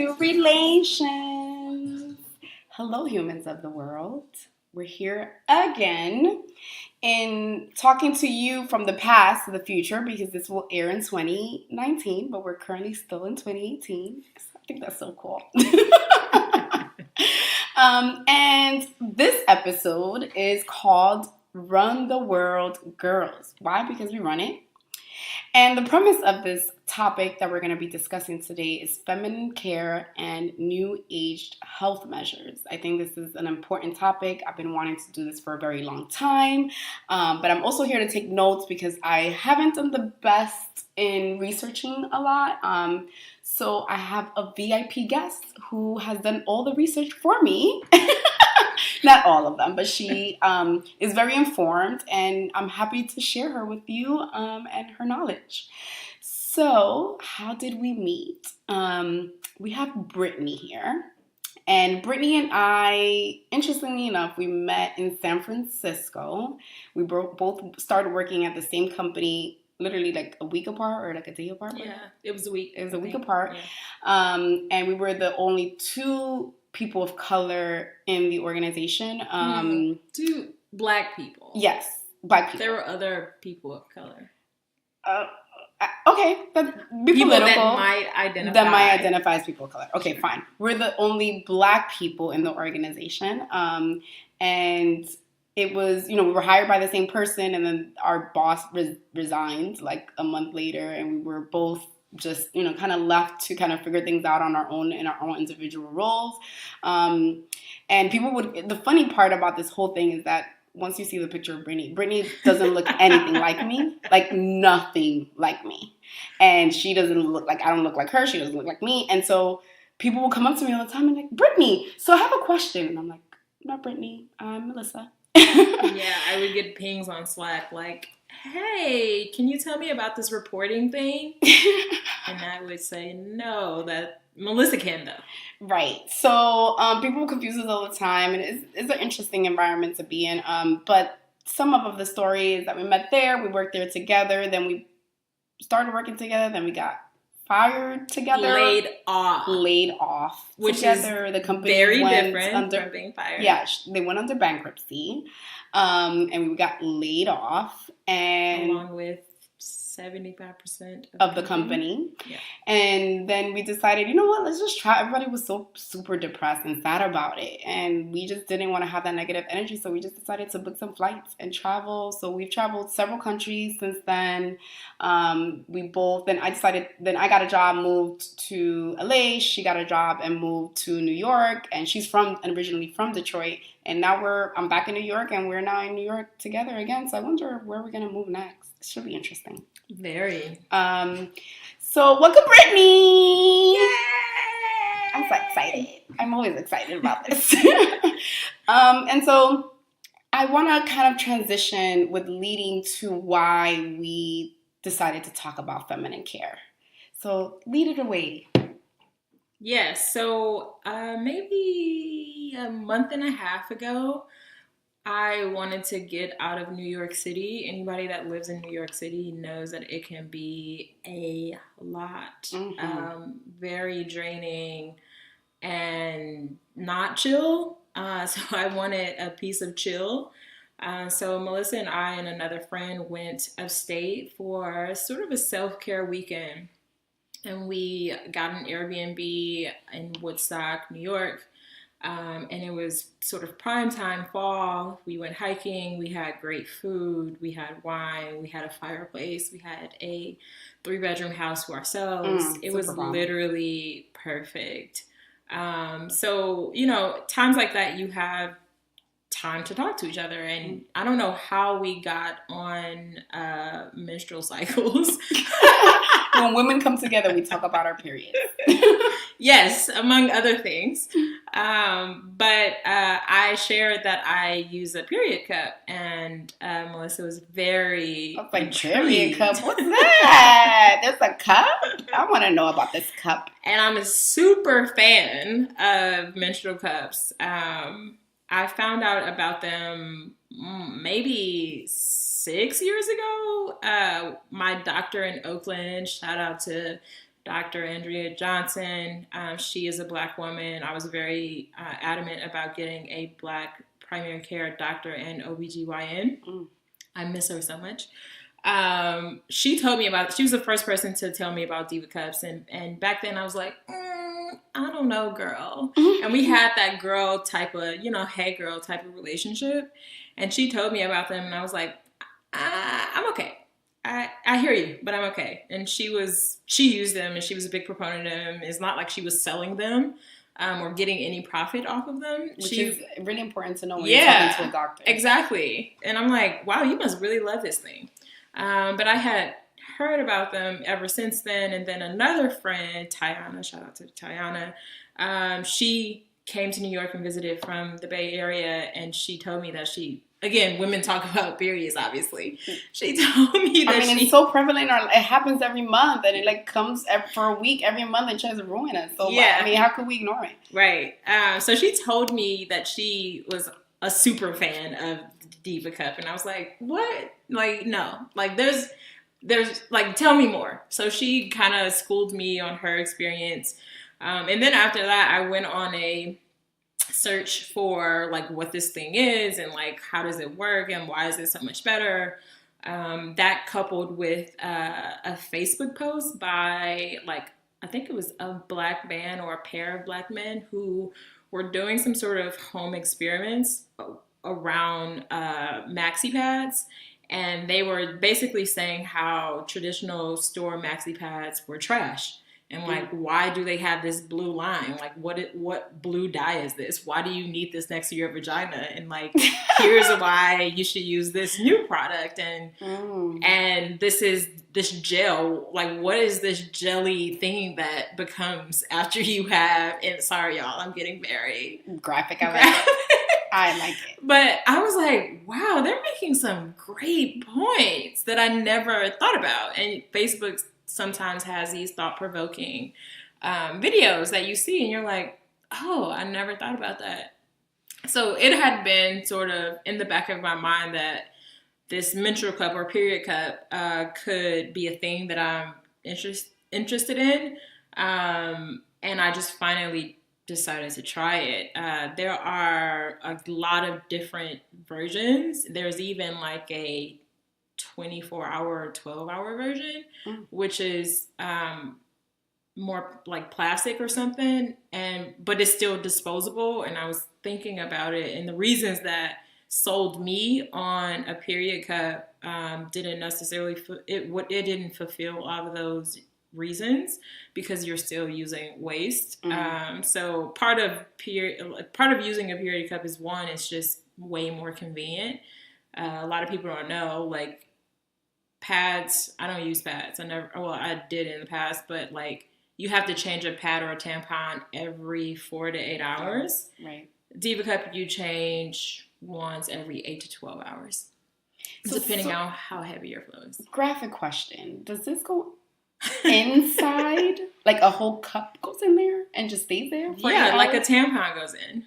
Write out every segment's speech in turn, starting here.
to ReLAYshons. Hello, humans of the world. We're here again in talking to you from the past to the future because this will air in 2019, but we're currently still in 2018. I think that's so cool. And this episode is called Run the World Girls. Why? Because we run it. And the premise of this topic that we're going to be discussing today is feminine care and new aged health measures. I think this is an important topic. I've been wanting to do this for a very long time, but I'm also here to take notes because I haven't done the best in researching a lot. So I have a VIP guest who has done all the research for me. Not all of them, but she is very informed, and I'm happy to share her with you and her knowledge. So, how did we meet? We have Brittney here, and Brittney and I, interestingly enough, we met in San Francisco. We both started working at the same company, literally like a week apart or like a day apart. Yeah, it was a week. It was a week apart, yeah. And we were the only two people of color in the organization. Two black people. Yes, black people. There were other people of color. Okay, people that might identify as people of color. Okay, sure. Fine. We're the only black people in the organization, and it was, we were hired by the same person, and then our boss resigned like a month later, and we were both just, kind of left to kind of figure things out on our own in our own individual roles. And the funny part about this whole thing is that once you see the picture of Brittney doesn't look anything like me, like nothing like me. And she doesn't look like, I don't look like her, she doesn't look like me. And so people will come up to me all the time and like, Brittney, so I have a question. And I'm like, not Brittney, I'm Melissa. Yeah, I would get pings on Slack like, hey, can you tell me about this reporting thing? And I would say, no, that Melissa can though. Right. So people confuse us all the time, and it's an interesting environment to be in. But some of the story is that we met there, we worked there together, then we started working together, then we got fired together. Laid off. Which together. The company very went different from being fired. Yeah, they went under bankruptcy, and we got laid off. And along with 75% of the company. Yeah. And then we decided, you know what, let's just try. Everybody was so super depressed and sad about it. And we just didn't want to have that negative energy. So we just decided to book some flights and travel. So we've traveled several countries since then. Then I got a job, moved to LA. She got a job and moved to New York. And she's originally from Detroit. And now I'm back in New York, and we're now in New York together again. So I wonder where we're going to move next. It should be interesting. Very. So welcome, Brittney. Yay! I'm so excited. I'm always excited about this. And so I want to kind of transition with leading to why we decided to talk about feminine care. So lead it away. Yes. So maybe a month and a half ago, I wanted to get out of New York City. Anybody that lives in New York City knows that it can be a lot. Mm-hmm. Very draining and not chill. So I wanted a piece of chill. So Melissa and I and another friend went upstate for sort of a self-care weekend. And we got an Airbnb in Woodstock, New York. And it was sort of prime time fall. We went hiking. We had great food. We had wine. We had a fireplace. We had a 3-bedroom house to ourselves. It was literally perfect. So, times like that, you have time to talk to each other. And I don't know how we got on menstrual cycles. When women come together, we talk about our periods. Yes, among other things. But I shared that I use a period cup, and Melissa was very intrigued. Period cup? What's that? There's a cup? I want to know about this cup. And I'm a super fan of menstrual cups. I found out about them maybe 6 years ago. My doctor in Oakland, shout out to Dr. Andrea Johnson. She is a Black woman. I was very adamant about getting a Black primary care doctor and OBGYN. I miss her so much. She told me she was the first person to tell me about Diva Cups. And back then I was like, I don't know, girl. And we had that girl type of, hey girl type of relationship. And she told me about them and I was like, I'm okay. I hear you, but I'm okay. And she used them and she was a big proponent of them. It's not like she was selling them or getting any profit off of them. Which is really important to know when you're talking to a doctor. Exactly. And I'm like, wow, you must really love this thing. But I had heard about them ever since then. And then another friend, Tiana, shout out to Tiana, she came to New York and visited from the Bay Area. And she told me that again, women talk about periods, obviously. She told me that it's so prevalent. It happens every month. And it comes for a week, every month, and tries to ruin us. So, how could we ignore it? Right. So she told me that she was a super fan of Diva Cup. And I was like, what? Like, no. Like, there's like, tell me more. So she kind of schooled me on her experience. And then after that, I went on a search for like what this thing is and like how does it work and why is it so much better. That coupled with a Facebook post by like, I think it was a Black man or a pair of Black men who were doing some sort of home experiments around maxi pads. And they were basically saying how traditional store maxi pads were trash. And like, why do they have this blue line? Like, what blue dye is this? Why do you need this next to your vagina? And like, here's why you should use this new product. And this is this gel. Like, what is this jelly thing that becomes after you have? And sorry, y'all, I'm getting very graphic. I like it. But I was like, wow, they're making some great points that I never thought about. And Facebook sometimes has these thought-provoking videos that you see and you're like, oh, I never thought about that. So it had been sort of in the back of my mind that this menstrual cup or period cup could be a thing that I'm interested in. And I just finally decided to try it. There are a lot of different versions. There's even like a 24-hour or 12-hour version, which is more like plastic or something, but it's still disposable. And I was thinking about it, and the reasons that sold me on a period cup didn't necessarily it didn't fulfill all of those reasons because you're still using waste. So part of using a period cup is one, it's just way more convenient. A lot of people don't know, like, pads, I don't use pads. I did in the past, but like you have to change a pad or a tampon every 4 to 8 hours. Right. Diva Cup, you change once every 8 to 12 hours, depending on how heavy your flow is. Graphic question. Does this go inside? Like a whole cup goes in there and just stays there? Like a tampon goes in.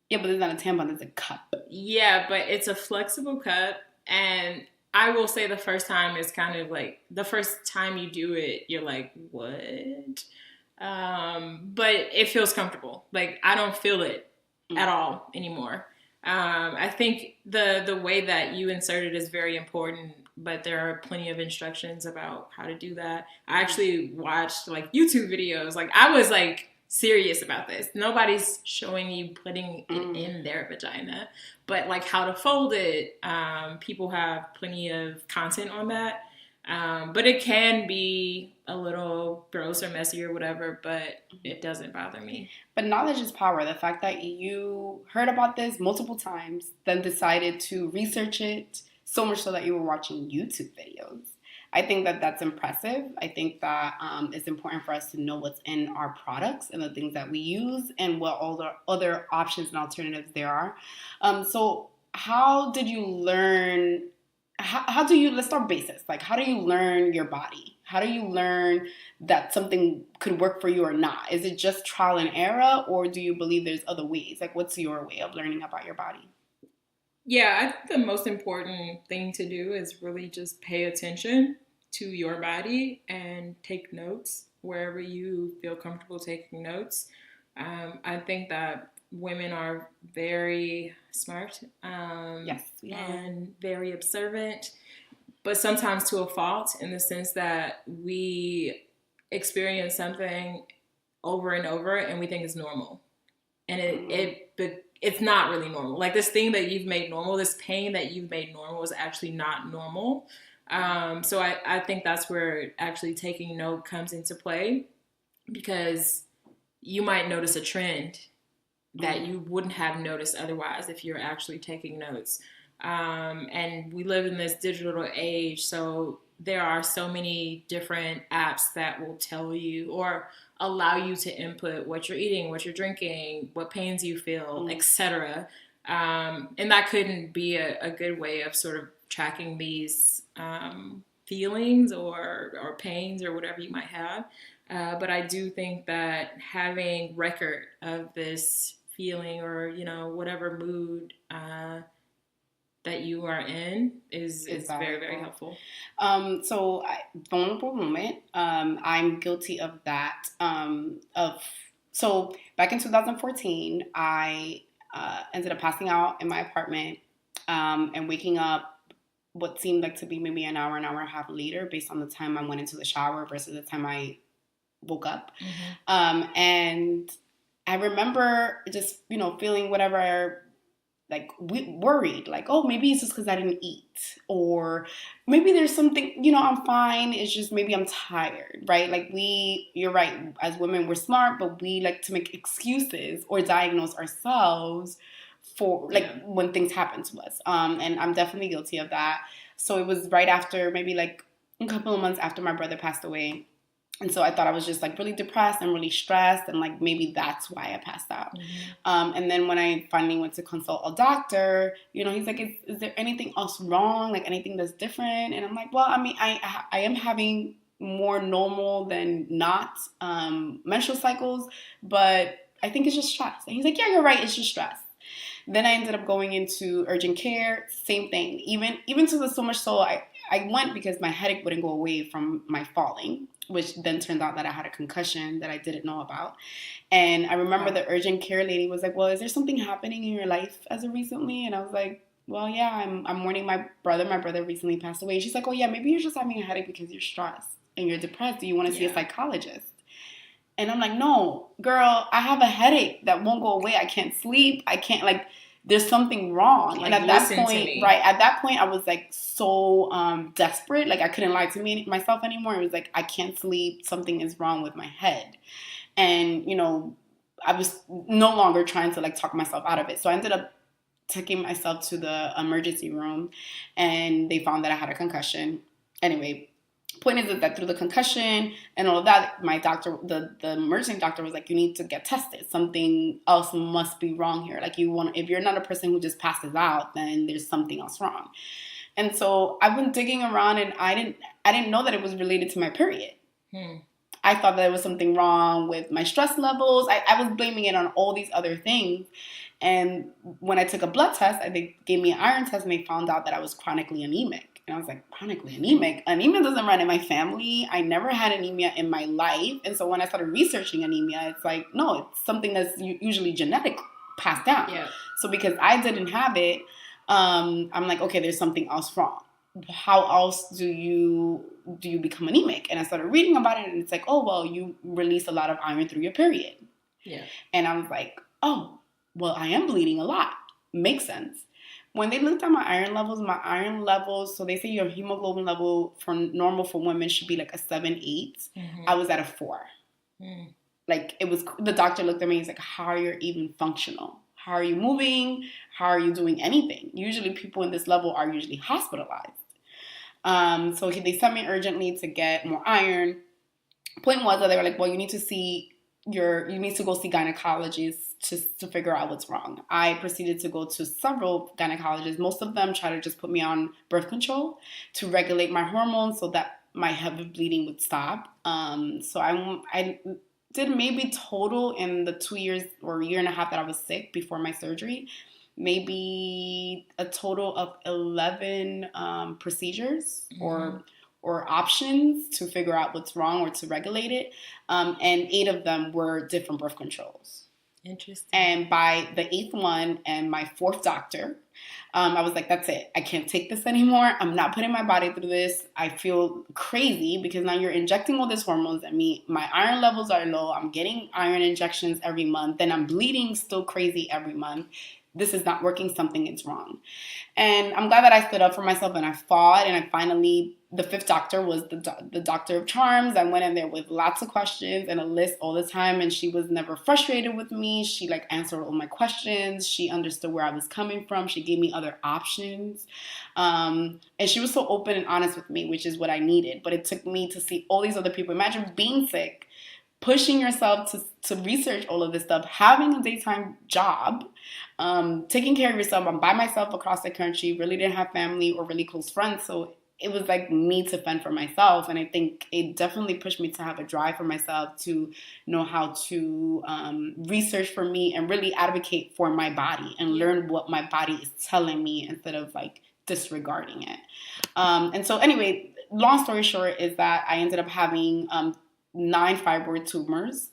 Yeah, but it's not a tampon, it's a cup. Yeah, but it's a flexible cup, and I will say the first time is kind of like, the first time you do it, you're like, what? But it feels comfortable. Like, I don't feel it at all anymore. I think the way that you insert it is very important, but there are plenty of instructions about how to do that. I actually watched like YouTube videos. Like, I was like serious about this. Nobody's showing you putting it in their vagina, but like how to fold it. People have plenty of content on that. But it can be a little gross or messy or whatever, but it doesn't bother me. But knowledge is power. The fact that you heard about this multiple times, then decided to research it, so much so that you were watching YouTube videos. I think that that's impressive. I think that it's important for us to know what's in our products and the things that we use and what all the other options and alternatives there are. So how did you learn... let's start basics. Like, how do you learn your body? How do you learn that something could work for you or not? Is it just trial and error, or do you believe there's other ways? Like, what's your way of learning about your body? Yeah, I think the most important thing to do is really just pay attention to your body and take notes wherever you feel comfortable taking notes. I think that women are very smart, Yes, we are. and very observant, but sometimes to a fault, in the sense that we experience something over and over and we think it's normal, and it's not really normal. Like, this thing that you've made normal, this pain that you've made normal, is actually not normal. So I think that's where actually taking note comes into play, because you might notice a trend that you wouldn't have noticed otherwise if you're actually taking notes. And we live in this digital age, so there are so many different apps that will tell you or allow you to input what you're eating, what you're drinking, what pains you feel, etc. And that couldn't be a good way of sort of tracking these feelings or pains or whatever you might have. But I do think that having record of this feeling, or, you know, whatever mood that you are in is very, very helpful. So vulnerable moment. I'm guilty of that. So back in 2014, I ended up passing out in my apartment and waking up what seemed like to be maybe an hour and a half later, based on the time I went into the shower versus the time I woke up. And I remember just, you know, feeling whatever, like, worried, like, oh, maybe it's just because I didn't eat, or maybe there's something, you know, I'm fine, it's just maybe I'm tired, right? Like, you're right, as women, we're smart, but we like to make excuses or diagnose ourselves for, like, when things happen to us. And I'm definitely guilty of that. So it was right after, maybe like a couple of months after my brother passed away. And so I thought I was just like really depressed and really stressed, and like maybe that's why I passed out. And then when I finally went to consult a doctor, you know, he's like, is there anything else wrong? Like, anything that's different? And I'm like, well, I mean, I am having more normal than not menstrual cycles, but I think it's just stress. And he's like, yeah, you're right, it's just stress. Then I ended up going into urgent care, same thing. Even to the so much so I went because my headache wouldn't go away from my falling, which then turned out that I had a concussion that I didn't know about. And I remember the urgent care lady was like, well, is there something happening in your life as of recently? And I was like, well, yeah, I'm mourning my brother. My brother recently passed away. She's like, oh, yeah, maybe you're just having a headache because you're stressed and you're depressed. Do you want to see a psychologist? And I'm like, no, girl, I have a headache that won't go away. I can't sleep. I can't, like, there's something wrong. Like, and at that point, I was like so desperate. Like, I couldn't lie to myself anymore. It was like, I can't sleep. Something is wrong with my head. And, you know, I was no longer trying to like talk myself out of it. So I ended up taking myself to the emergency room, and they found that I had a concussion. Anyway, point is that through the concussion and all of that, my doctor, the emergency doctor, was like, you need to get tested. Something else must be wrong here. Like, if you're not a person who just passes out, then there's something else wrong. And so I've been digging around, and I didn't know that it was related to my period. I thought that there was something wrong with my stress levels. I was blaming it on all these other things. And when I took a blood test, they gave me an iron test, and they found out that I was chronically anemic. And I was like, chronically anemic? Anemia doesn't run in my family. I never had anemia in my life. And so when I started researching anemia, it's like, no, it's something that's usually genetic, passed down. Yeah. So because I didn't have it, I'm like, okay, there's something else wrong. How else do you become anemic? And I started reading about it, and it's like, oh, well, you release a lot of iron through your period. Yeah. And I was like, oh, well, I am bleeding a lot. Makes sense. When they looked at my iron levels, so they say your hemoglobin level for normal for women should be like a 7-8. I was at a 4. Like, it was, the doctor looked at me, he's like, how are you even functional? How are you moving? How are you doing anything? Usually people in this level are usually hospitalized. So they sent me urgently to get more iron. Point was that they were like, well, you need to go see gynecologists to figure out what's wrong. I proceeded to go to several gynecologists. Most of them try to just put me on birth control to regulate my hormones so that my heavy bleeding would stop. So I did maybe total in the 2 years or year and a half that I was sick before my surgery, maybe a total of 11 procedures or or options to figure out what's wrong or to regulate it. And 8 of them were different birth controls. Interesting. And by the 8th one and my 4th doctor, I was like, that's it. I can't take this anymore. I'm not putting my body through this. I feel crazy because now you're injecting all these hormones at me. My iron levels are low. I'm getting iron injections every month. Then I'm bleeding still crazy every month. This is not working. Something is wrong. And I'm glad that I stood up for myself and I fought. And I finally, the 5th doctor was the doctor of charms. I went in there with lots of questions and a list all the time. And she was never frustrated with me. She like answered all my questions. She understood where I was coming from. She gave me other options. And she was so open and honest with me, which is what I needed. But it took me to see all these other people. Imagine being sick, pushing yourself to research all of this stuff, having a daytime job, taking care of yourself. I'm by myself across the country, really didn't have family or really close friends. So it was like me to fend for myself. And I think it definitely pushed me to have a drive for myself, to know how to research for me and really advocate for my body and learn what my body is telling me instead of like disregarding it. And so anyway, long story short is that I ended up having 9 fibroid tumors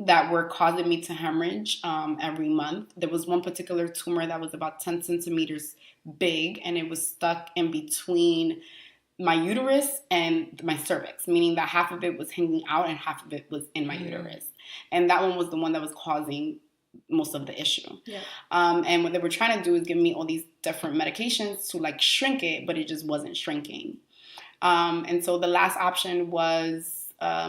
that were causing me to hemorrhage every month. There was one particular tumor that was about 10 centimeters big, and it was stuck in between my uterus and my cervix, meaning that half of it was hanging out and half of it was in my uterus. And that one was the one that was causing most of the issue. Yeah. And what they were trying to do is give me all these different medications to like shrink it, but it just wasn't shrinking. And so the last option was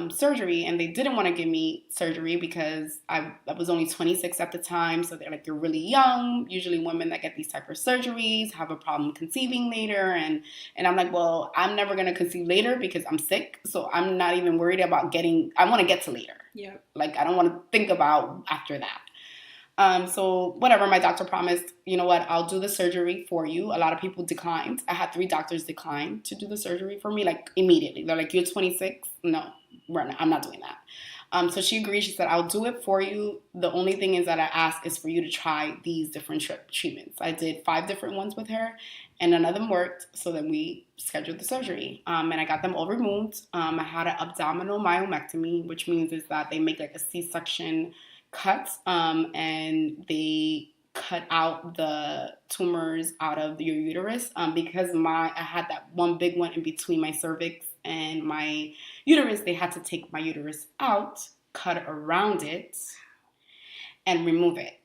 surgery, and they didn't want to give me surgery because I was only 26 at the time. So they're like, you're really young. Usually women that get these type of surgeries have a problem conceiving later. And I'm like, well, I'm never going to conceive later because I'm sick. So I'm not even worried about I want to get to later. Yeah. Like, I don't want to think about after that. So whatever, my doctor promised, you know what, I'll do the surgery for you. A lot of people declined. I had 3 doctors decline to do the surgery for me, like immediately. They're like, you're 26? No, I'm not doing that. So she agreed. She said, I'll do it for you. The only thing is that I ask is for you to try these different treatments. I did 5 different ones with her, and none of them worked. So then we scheduled the surgery, and I got them all removed. I had an abdominal myomectomy, which means is that they make like a C-section cut, and they cut out the tumors out of your uterus, because I had that one big one in between my cervix and my uterus. They had to take my uterus out, cut around it, and remove it.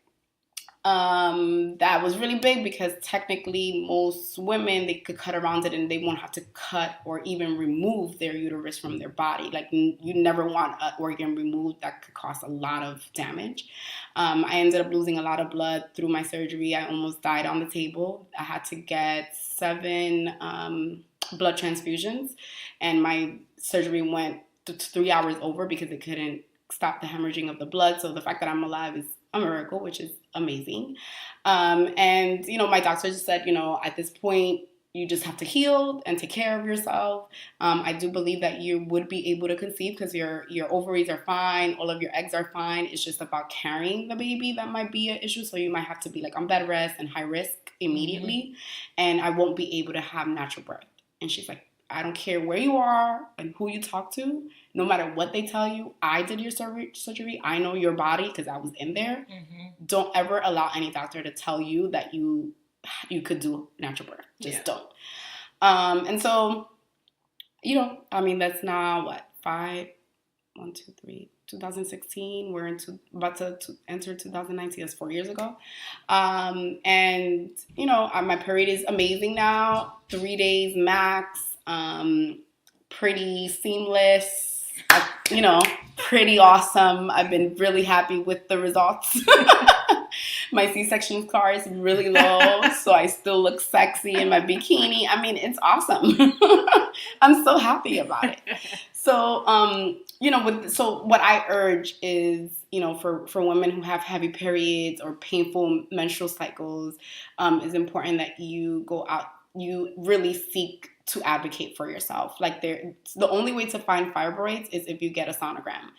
That was really big because technically most women, they could cut around it and they won't have to cut or even remove their uterus from their body. Like, you never want an organ removed. That could cause a lot of damage. I ended up losing a lot of blood through my surgery. I almost died on the table. I had to get 7 blood transfusions, and my surgery went 3 hours over because it couldn't stop the hemorrhaging of the blood. So the fact that I'm alive is a miracle, which is amazing. And, my doctor just said, at this point, you just have to heal and take care of yourself. I do believe that you would be able to conceive because your ovaries are fine. All of your eggs are fine. It's just about carrying the baby that might be an issue. So you might have to be like on bed rest and high risk immediately. And I won't be able to have natural birth. And she's like, I don't care where you are and who you talk to. No matter what they tell you, I did your surgery. I know your body because I was in there. Mm-hmm. Don't ever allow any doctor to tell you that you could do natural birth. Just don't. And so, that's now what, 2016. We're about to enter 2019. That's 4 years ago. And, my period is amazing now. 3 days max. Pretty seamless. Pretty awesome. I've been really happy with the results. My C-section scar is really low, so I still look sexy in my bikini. I mean, it's awesome. I'm so happy about it. So, so what I urge is, for women who have heavy periods or painful menstrual cycles, it's important that you go out, you really seek to advocate for yourself. Like, the only way to find fibroids is if you get a sonogram.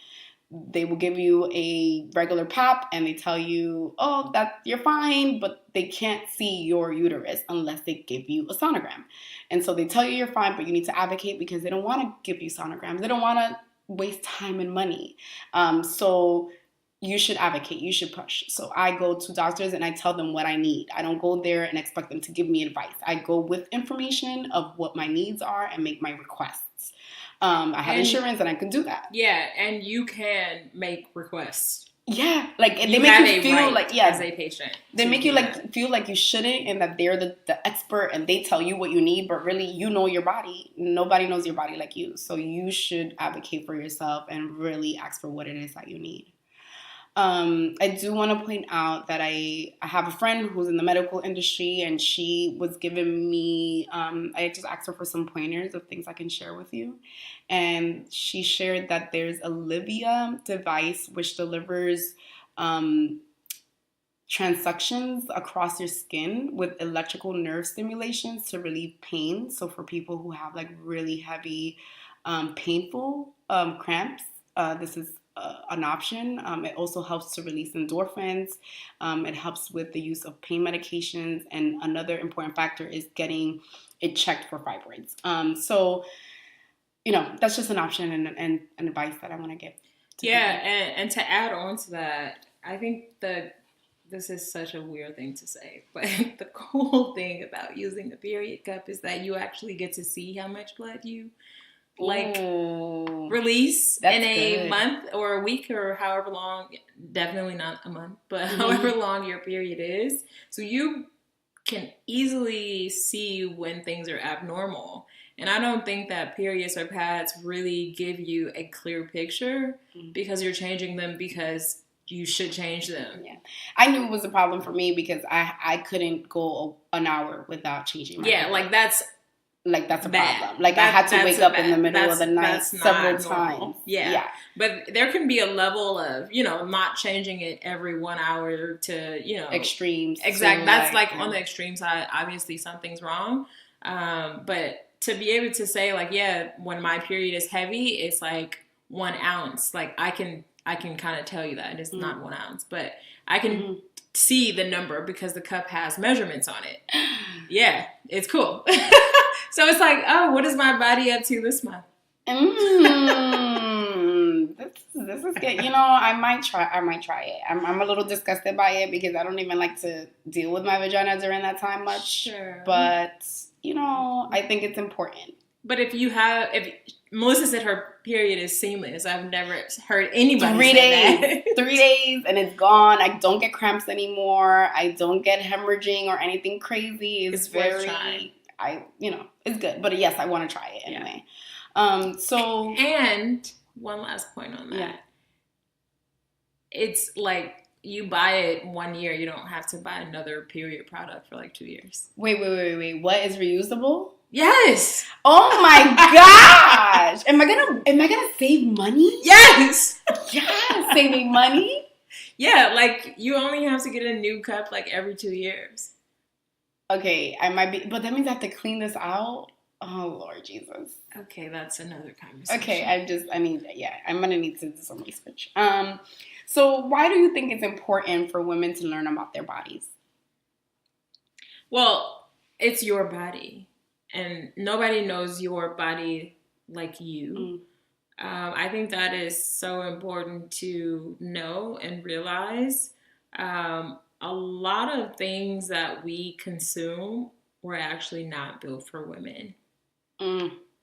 They will give you a regular pap and they tell you, oh, that you're fine, but they can't see your uterus unless they give you a sonogram. And so they tell you you're fine, but you need to advocate because they don't want to give you sonograms. They don't want to waste time and money. So you should advocate, you should push. So I go to doctors and I tell them what I need. I don't go there and expect them to give me advice. I go with information of what my needs are and make my requests. I have insurance and I can do that. Yeah, and you can make requests. Yeah, like they make you feel like as a patient. They make you feel like you shouldn't, and that they're the expert and they tell you what you need, but really you know your body. Nobody knows your body like you, so you should advocate for yourself and really ask for what it is that you need. I do want to point out that I have a friend who's in the medical industry, and she was giving me, I just asked her for some pointers of things I can share with you. And she shared that there's a Livia device which delivers transductions across your skin with electrical nerve stimulations to relieve pain. So for people who have like really heavy, painful cramps, this is an option. It also helps to release endorphins. It helps with the use of pain medications. And another important factor is getting it checked for fibroids. So, that's just an option and advice that I want to give. And to add on to that, I think this is such a weird thing to say, but the cool thing about using a period cup is that you actually get to see how much blood you release in a month or a week or however long, definitely not a month, but however long your period is. So you can easily see when things are abnormal. And I don't think that periods or pads really give you a clear picture because you're changing them because you should change them. Yeah. I knew it was a problem for me because I couldn't go an hour without changing my hair. That's a problem. I had to wake up in the middle of the night several times. Yeah. But there can be a level of, not changing it every 1 hour to, extremes. Exactly. That's on the extreme side. Obviously something's wrong. But to be able to say when my period is heavy, it's 1 ounce. I can kind of tell you that it's not 1 ounce, but I can see the number because the cup has measurements on it. Yeah. It's cool. So it's what is my body up to this month? This is good. I might try it. I'm a little disgusted by it because I don't even like to deal with my vagina during that time much. Sure. But, I think it's important. But if Melissa said her period is seamless, I've never heard anybody say that. 3 days and it's gone. I don't get cramps anymore. I don't get hemorrhaging or anything crazy. It's very... trying. It's good. But yes, I want to try it anyway. And one last point on that. Yeah. It's you buy it 1 year, you don't have to buy another period product for 2 years. Wait. What is reusable? Yes. Oh my gosh. Am I gonna save money? Yes. Yeah, saving money? Yeah, you only have to get a new cup I'm 2 years. Okay, I might be, but that means I have to clean this out. Oh, Lord Jesus. Okay, that's another conversation. Okay, I'm going to need to do some research. So why do you think it's important for women to learn about their bodies? Well, it's your body, and nobody knows your body like you. I think that is so important to know and realize. A lot of things that we consume were actually not built for women.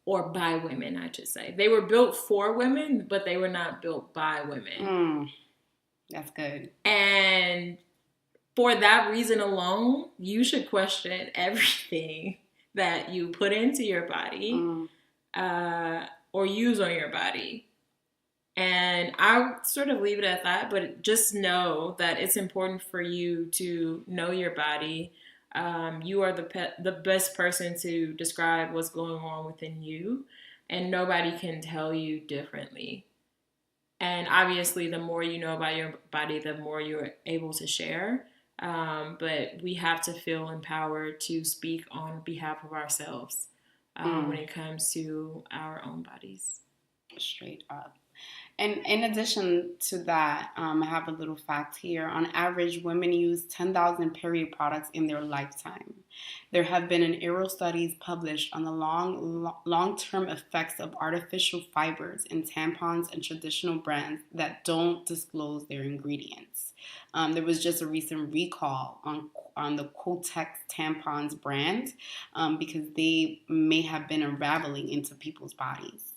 Or by women, I should say. They were built for women, but they were not built by women. That's good. And for that reason alone, you should question everything that you put into your body or use on your body. And I'll sort of leave it at that, but just know that it's important for you to know your body. You are the best person to describe what's going on within you, and nobody can tell you differently. And obviously, the more you know about your body, the more you're able to share. But we have to feel empowered to speak on behalf of ourselves when it comes to our own bodies. Straight up. And in addition to that, I have a little fact here. On average, women use 10,000 period products in their lifetime. There have been an aerial studies published on the long-term effects of artificial fibers in tampons and traditional brands that don't disclose their ingredients. There was just a recent recall on the Kotex tampons brand because they may have been unraveling into people's bodies.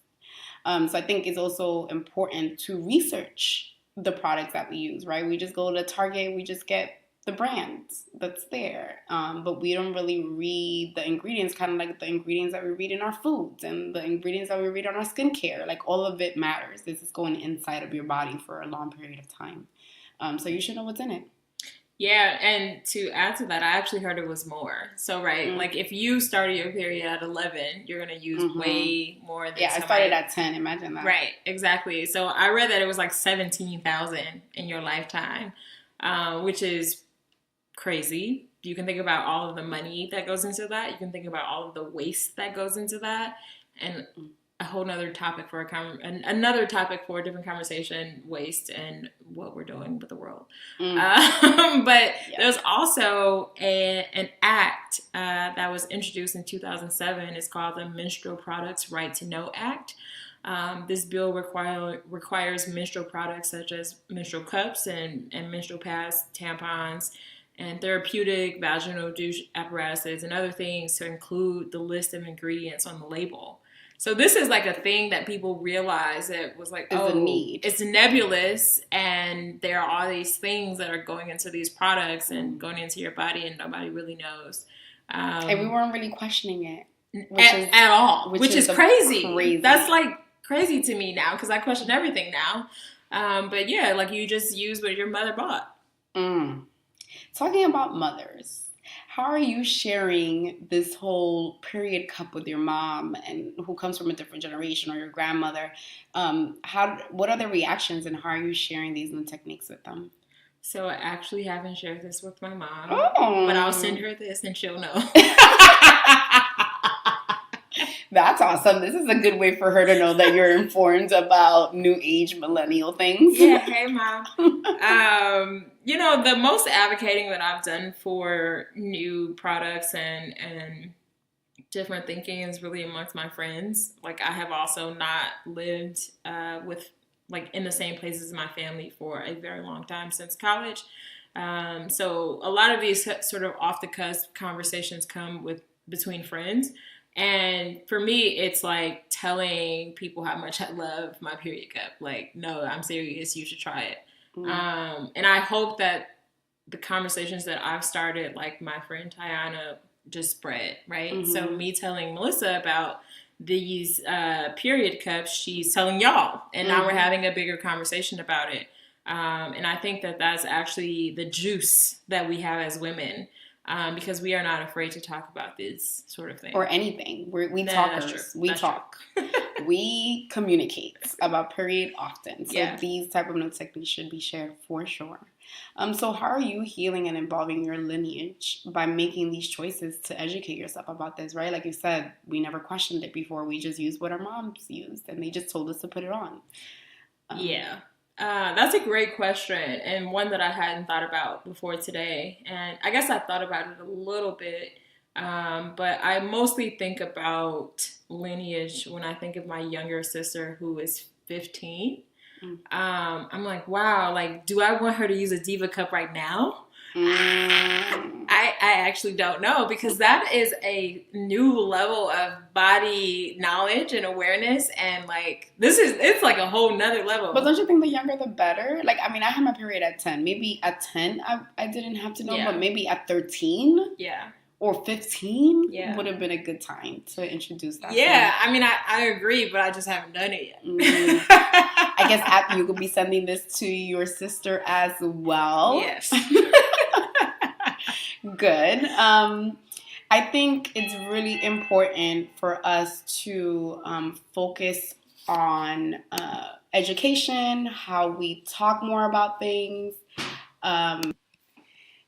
So I think it's also important to research the products that we use, right? We just go to Target, we just get the brands that's there. But we don't really read the ingredients, kind of like the ingredients that we read in our foods and the ingredients that we read on our skincare. Like all of it matters. This is going inside of your body for a long period of time. So you should know what's in it. Yeah, and to add to that, I actually heard it was more. So, right, like if you started your period at 11, you're going to use way more than I started at 10, imagine that. Right, exactly. So I read that it was like 17,000 in your lifetime, which is crazy. You can think about all of the money that goes into that. You can think about all of the waste that goes into that. And a whole nother topic for another topic for a different conversation, waste and what we're doing with the world. But there's also an act that was introduced in 2007. It's called the Menstrual Products Right to Know Act. This bill requires menstrual products such as menstrual cups and menstrual pads, tampons, and therapeutic vaginal douche apparatuses and other things to include the list of ingredients on the label. So this is like a thing that people realize that was like, a need. It's nebulous, and there are all these things that are going into these products and going into your body, and nobody really knows. And we weren't really questioning it. At all, which is crazy. That's like crazy to me now, because I question everything now. But yeah, like you just use what your mother bought. Talking about mothers, how are you sharing this whole period cup with your mom and who comes from a different generation, or your grandmother? What are the reactions, and how are you sharing these new techniques with them? So I actually haven't shared this with my mom, but I'll send her this and she'll know. That's awesome. This is a good way for her to know that you're informed about new age millennial things. Yeah, hey, Mom. The most advocating that I've done for new products and different thinking is really amongst my friends. Like, I have also not lived with, like, in the same place as my family for a very long time since college. So a lot of these sort of off-the-cusp conversations come between friends. And for me, it's like telling people how much I love my period cup. Like, no, I'm serious. You should try it. And I hope that the conversations that I've started, like my friend Tiana, just spread, right? So me telling Melissa about these period cups, she's telling y'all. And now we're having a bigger conversation about it. And I think that that's actually the juice that we have as women. Because we are not afraid to talk about this sort of thing. Or anything. We talkers. We talk. We communicate about period often. So these type of new techniques should be shared for sure. So how are you healing and involving your lineage by making these choices to educate yourself about this, right? Like you said, we never questioned it before. We just used what our moms used, and they just told us to put it on. That's a great question, and one that I hadn't thought about before today. And I guess I thought about it a little bit, but I mostly think about lineage when I think of my younger sister who is 15. I'm like, wow, like, do I want her to use a Diva cup right now? I actually don't know, because that is a new level of body knowledge and awareness, and like it's like a whole nother level. But don't you think the younger the better? Like, I mean, I had my period at 10. Maybe at 10 I didn't have to know, but maybe at 13 or 15 would have been a good time to introduce that. I mean, I agree, but I just haven't done it yet. I guess you could be sending this to your sister as well. Yes. Good. I think it's really important for us to focus on education, how we talk more about things.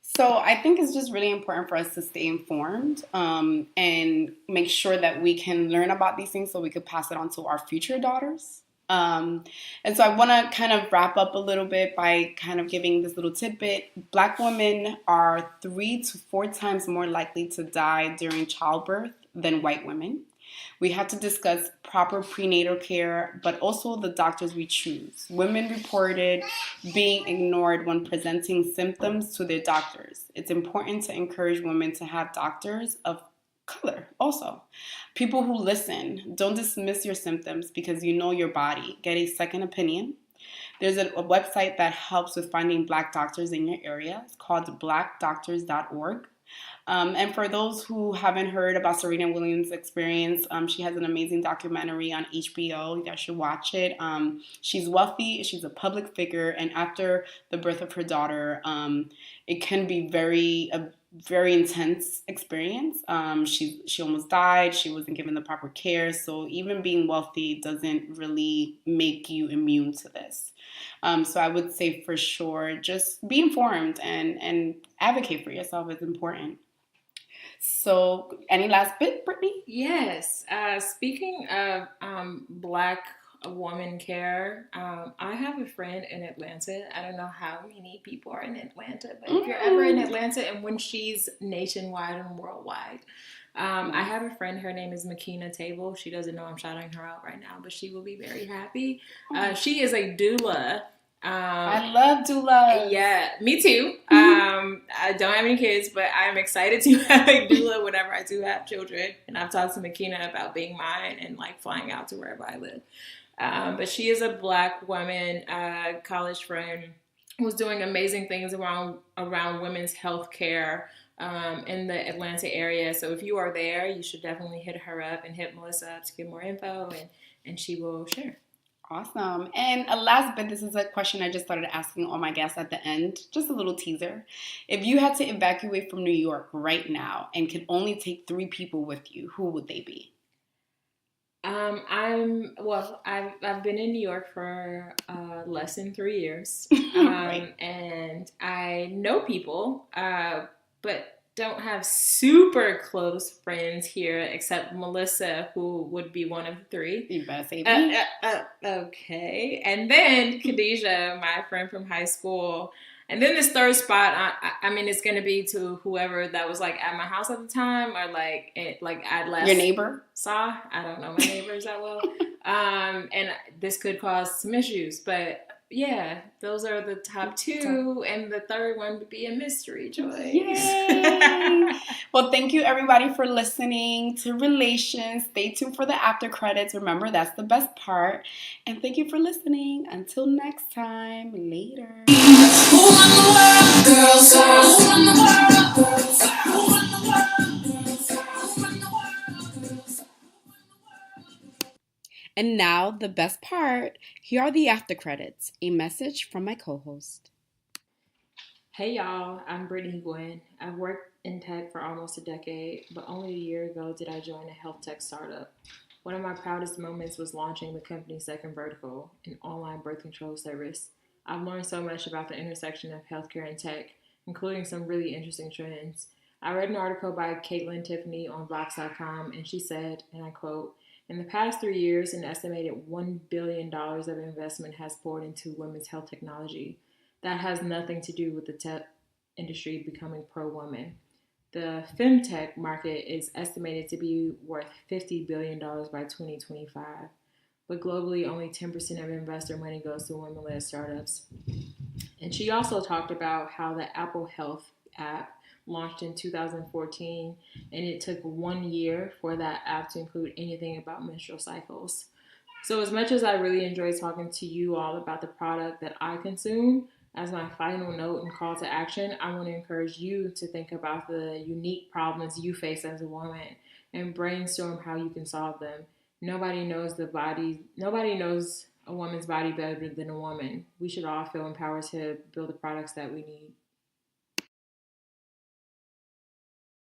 So I think it's just really important for us to stay informed and make sure that we can learn about these things so we could pass it on to our future daughters. And so I want to kind of wrap up a little bit by kind of giving this little tidbit. Black women are 3 to 4 times more likely to die during childbirth than white women. We have to discuss proper prenatal care, but also the doctors we choose. Women reported being ignored when presenting symptoms to their doctors. It's important to encourage women to have doctors of color also. People who listen, don't dismiss your symptoms because you know your body. Get a second opinion. There's a website that helps with finding Black doctors in your area. It's called blackdoctors.org. And for those who haven't heard about Serena Williams' experience, she has an amazing documentary on HBO. You guys should watch it. She's wealthy, she's a public figure, and after the birth of her daughter, it can be a very intense experience. She almost died. She wasn't given the proper care. So even being wealthy doesn't really make you immune to this. So I would say for sure, just be informed and advocate for yourself is important. So, any last bit, Brittney? Yes. Speaking of Black woman care, I have a friend in Atlanta. I don't know how many people are in Atlanta, but if you're ever in Atlanta, and when she's nationwide and worldwide, I have a friend. Her name is Makina Table. She doesn't know I'm shouting her out right now, but she will be very happy. She is a doula. I love doulas. Yeah, me too. I don't have any kids, but I'm excited to have a doula whenever I do have children. And I've talked to Makina about being mine and like flying out to wherever I live. But she is a Black woman, college friend, who's doing amazing things around women's health care in the Atlanta area. So if you are there, you should definitely hit her up and hit Melissa up to get more info, and she will share. Awesome. And a last bit, this is a question I just started asking all my guests at the end. Just a little teaser. If you had to evacuate from New York right now and could only take 3 people with you, who would they be? I've been in New York for less than 3 years, Right. and I know people, but don't have super close friends here except Melissa, who would be one of the 3. You better say me. Okay, and then Khadijah, my friend from high school. And then this third spot, I mean, it's gonna be to whoever that was like at my house at the time, or like at last. Your neighbor? I don't know my neighbors that well, and this could cause some issues. But yeah, those are the top 2, and the third one would be a mystery choice. Yay! Well, thank you everybody for listening to Relations. Stay tuned for the after credits. Remember, that's the best part. And thank you for listening. Until next time, later. Who run the world, girls? Who run the world, girls? Who run the world, girls? Who run the world, girls? And now, the best part. Here are the after credits. A message from my co-host. Hey y'all, I'm Brittney Gwen. I've worked in tech for almost a decade, but only a year ago did I join a health tech startup. One of my proudest moments was launching the company's second vertical, an online birth control service. I've learned so much about the intersection of healthcare and tech, including some really interesting trends. I read an article by Caitlin Tiffany on Vox.com, and she said, and I quote, "In the past 3 years, an estimated $1 billion of investment has poured into women's health technology. That has nothing to do with the tech industry becoming pro-woman. The femtech market is estimated to be worth $50 billion by 2025. But globally, only 10% of investor money goes to women-led startups." And she also talked about how the Apple Health app launched in 2014, and it took 1 year for that app to include anything about menstrual cycles. So as much as I really enjoy talking to you all about the product that I consume, as my final note and call to action, I want to encourage you to think about the unique problems you face as a woman and brainstorm how you can solve them. Nobody knows a woman's body better than a woman. We should all feel empowered to build the products that we need.